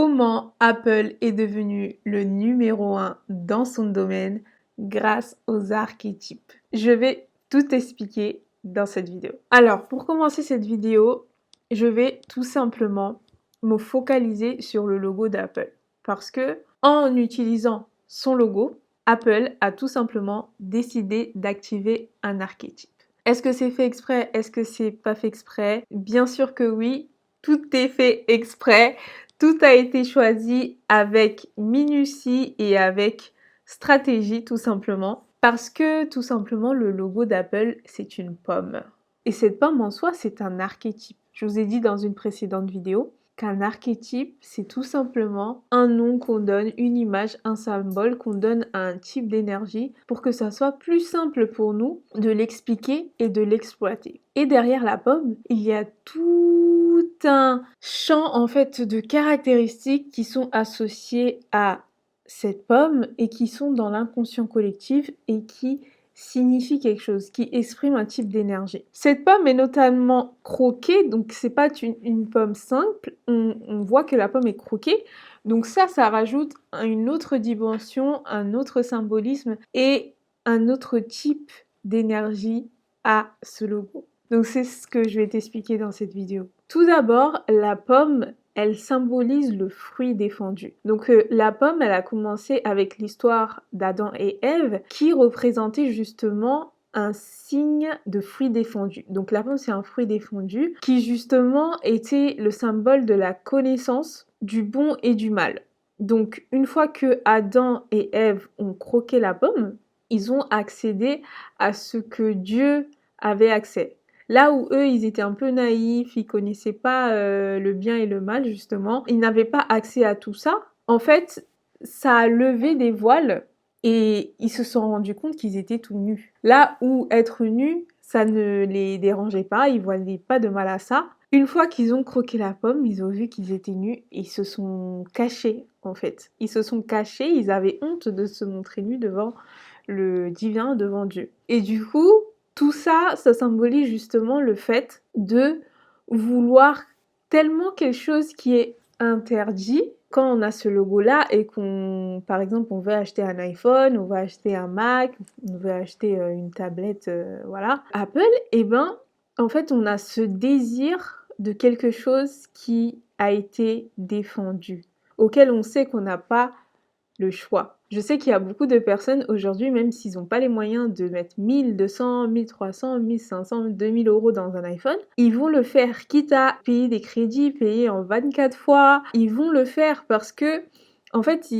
Comment Apple est devenu le numéro 1 dans son domaine grâce aux archétypes. Je vais tout expliquer dans cette vidéo. Alors, pour commencer cette vidéo, je vais tout simplement me focaliser sur le logo d'Apple. Parce que, en utilisant son logo, Apple a tout simplement décidé d'activer un archétype. Est-ce que c'est fait exprès? Est-ce que c'est pas fait exprès? Bien sûr que oui, tout est fait exprès. Tout a été choisi avec minutie et avec stratégie tout simplement. Parce que tout simplement le logo d'Apple c'est une pomme. Et cette pomme en soi c'est un archétype. Je vous ai dit dans une précédente vidéo qu'un archétype c'est tout simplement un nom qu'on donne, une image, un symbole qu'on donne à un type d'énergie pour que ça soit plus simple pour nous de l'expliquer et de l'exploiter. Et derrière la pomme, il y a tout un champ en fait de caractéristiques qui sont associées à cette pomme et qui sont dans l'inconscient collectif et qui signifie quelque chose, qui exprime un type d'énergie. Cette pomme est notamment croquée, donc c'est pas une pomme simple, on voit que la pomme est croquée, donc ça rajoute une autre dimension, un autre symbolisme et un autre type d'énergie à ce logo. Donc c'est ce que je vais t'expliquer dans cette vidéo. Tout d'abord, la pomme, elle symbolise le fruit défendu. Donc la pomme, elle a commencé avec l'histoire d'Adam et Ève qui représentaient justement un signe de fruit défendu. Donc la pomme, c'est un fruit défendu qui justement était le symbole de la connaissance du bon et du mal. Donc une fois que Adam et Ève ont croqué la pomme, ils ont accédé à ce que Dieu avait accès. Là où eux, ils étaient un peu naïfs, ils connaissaient pas le bien et le mal, justement. Ils n'avaient pas accès à tout ça. En fait, ça a levé des voiles et ils se sont rendus compte qu'ils étaient tout nus. Là où être nus, ça ne les dérangeait pas, ils voyaient pas de mal à ça. Une fois qu'ils ont croqué la pomme, ils ont vu qu'ils étaient nus et ils se sont cachés, en fait. Ils se sont cachés, ils avaient honte de se montrer nus devant le divin, devant Dieu. Et du coup, tout ça, ça symbolise justement le fait de vouloir tellement quelque chose qui est interdit. Quand on a ce logo-là et qu'on, par exemple, on veut acheter un iPhone, on veut acheter un Mac, on veut acheter une tablette, voilà. Apple, eh ben, en fait, on a ce désir de quelque chose qui a été défendu, auquel on sait qu'on n'a pas le choix. Je sais qu'il y a beaucoup de personnes aujourd'hui, même s'ils n'ont pas les moyens de mettre 1200, 1300, 1500, 2000 euros dans un iPhone, ils vont le faire quitte à payer des crédits, payer en 24 fois. Ils vont le faire parce que, en fait,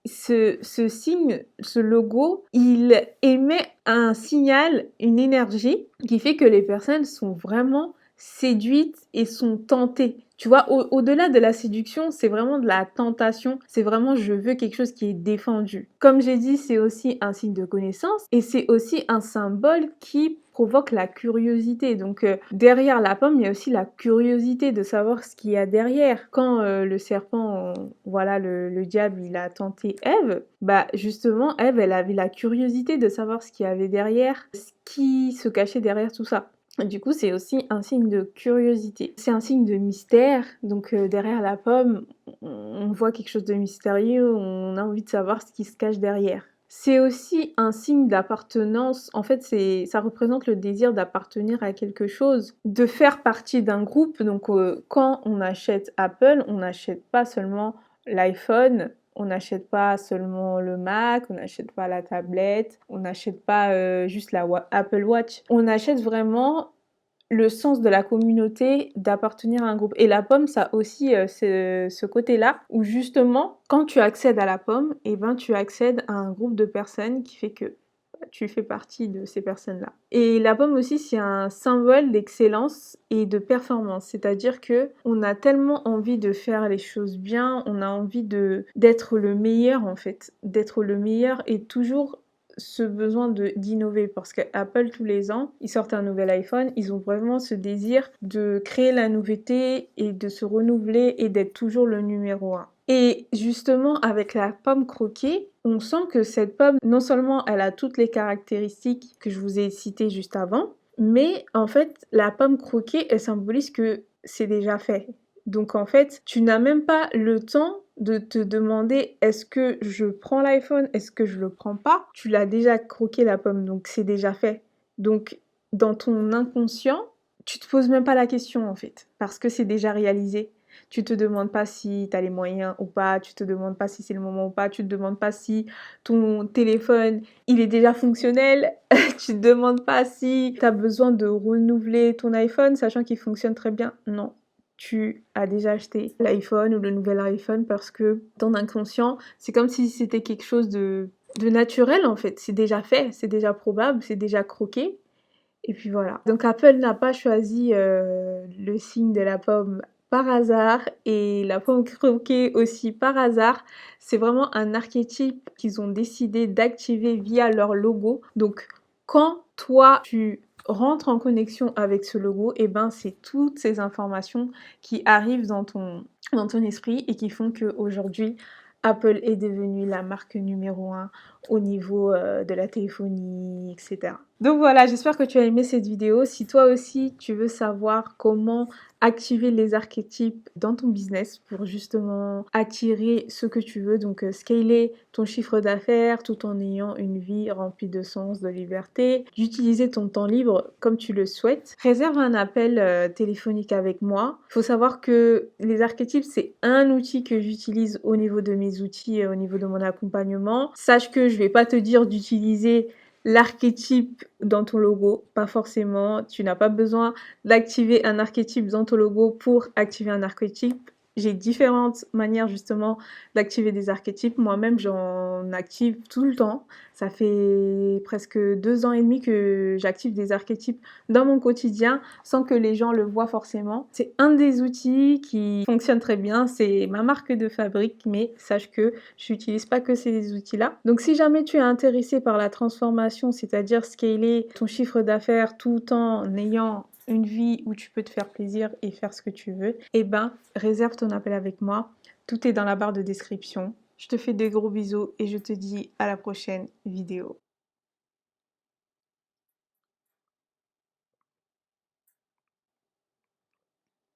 ce signe, ce logo, il émet un signal, une énergie qui fait que les personnes sont vraiment séduites et sont tentées. Tu vois, au-delà de la séduction, c'est vraiment de la tentation. C'est vraiment, je veux quelque chose qui est défendu. Comme j'ai dit, c'est aussi un signe de connaissance et c'est aussi un symbole qui provoque la curiosité. Donc, derrière la pomme, il y a aussi la curiosité de savoir ce qu'il y a derrière. Quand le serpent, voilà, le diable, il a tenté Ève, bah justement, Ève, elle avait la curiosité de savoir ce qu'il y avait derrière, ce qui se cachait derrière tout ça. Du coup, c'est aussi un signe de curiosité. C'est un signe de mystère. Donc, derrière la pomme, on voit quelque chose de mystérieux. On a envie de savoir ce qui se cache derrière. C'est aussi un signe d'appartenance. En fait, ça représente le désir d'appartenir à quelque chose, de faire partie d'un groupe. Donc, quand on achète Apple, on n'achète pas seulement l'iPhone. On n'achète pas seulement le Mac, on n'achète pas la tablette, on n'achète pas juste la Apple Watch. On achète vraiment le sens de la communauté, d'appartenir à un groupe. Et la pomme, ça a aussi ce côté-là, où justement, quand tu accèdes à la pomme, eh ben, tu accèdes à un groupe de personnes qui fait que tu fais partie de ces personnes-là. Et la pomme aussi, c'est un symbole d'excellence et de performance. C'est-à-dire que on a tellement envie de faire les choses bien, on a envie d'être le meilleur en fait, d'être le meilleur et toujours ce besoin d'innover parce qu'Apple tous les ans ils sortent un nouvel iPhone, ils ont vraiment ce désir de créer la nouveauté et de se renouveler et d'être toujours le numéro 1. Et justement avec la pomme croquée, on sent que cette pomme, non seulement elle a toutes les caractéristiques que je vous ai citées juste avant, mais en fait la pomme croquée elle symbolise que c'est déjà fait. Donc en fait tu n'as même pas le temps de te demander est-ce que je prends l'iPhone, est-ce que je le prends pas? Tu l'as déjà croqué la pomme, donc c'est déjà fait. Donc dans ton inconscient, tu te poses même pas la question en fait, parce que c'est déjà réalisé. Tu te demandes pas si tu as les moyens ou pas, tu te demandes pas si c'est le moment ou pas, tu te demandes pas si ton téléphone, il est déjà fonctionnel, tu te demandes pas si tu as besoin de renouveler ton iPhone, sachant qu'il fonctionne très bien. Non, tu as déjà acheté l'iPhone ou le nouvel iPhone parce que ton inconscient, c'est comme si c'était quelque chose de naturel en fait. C'est déjà fait, c'est déjà probable, c'est déjà croqué. Et puis voilà. Donc Apple n'a pas choisi le signe de la pomme par hasard et la pomme croquée aussi par hasard. C'est vraiment un archétype qu'ils ont décidé d'activer via leur logo. Donc quand toi tu rentres en connexion avec ce logo, et ben c'est toutes ces informations qui arrivent dans ton esprit et qui font qu'aujourd'hui Apple est devenue la marque numéro 1 au niveau de la téléphonie, etc. Donc voilà, j'espère que tu as aimé cette vidéo. Si toi aussi tu veux savoir comment activer les archétypes dans ton business pour justement attirer ce que tu veux, donc scaler ton chiffre d'affaires tout en ayant une vie remplie de sens, de liberté, d'utiliser ton temps libre comme tu le souhaites, réserve un appel téléphonique avec moi. Il faut savoir que les archétypes, c'est un outil que j'utilise au niveau de mes outils et au niveau de mon accompagnement. Sache que je vais pas te dire d'utiliser l'archétype dans ton logo, pas forcément. Tu n'as pas besoin d'activer un archétype dans ton logo pour activer un archétype. J'ai différentes manières justement d'activer des archétypes. Moi-même, j'en active tout le temps. Ça fait presque 2 ans et demi que j'active des archétypes dans mon quotidien sans que les gens le voient forcément. C'est un des outils qui fonctionne très bien. C'est ma marque de fabrique, mais sache que je n'utilise pas que ces outils-là. Donc si jamais tu es intéressé par la transformation, c'est-à-dire scaler ton chiffre d'affaires tout en ayant une vie où tu peux te faire plaisir et faire ce que tu veux, eh ben, réserve ton appel avec moi. Tout est dans la barre de description. Je te fais des gros bisous et je te dis à la prochaine vidéo.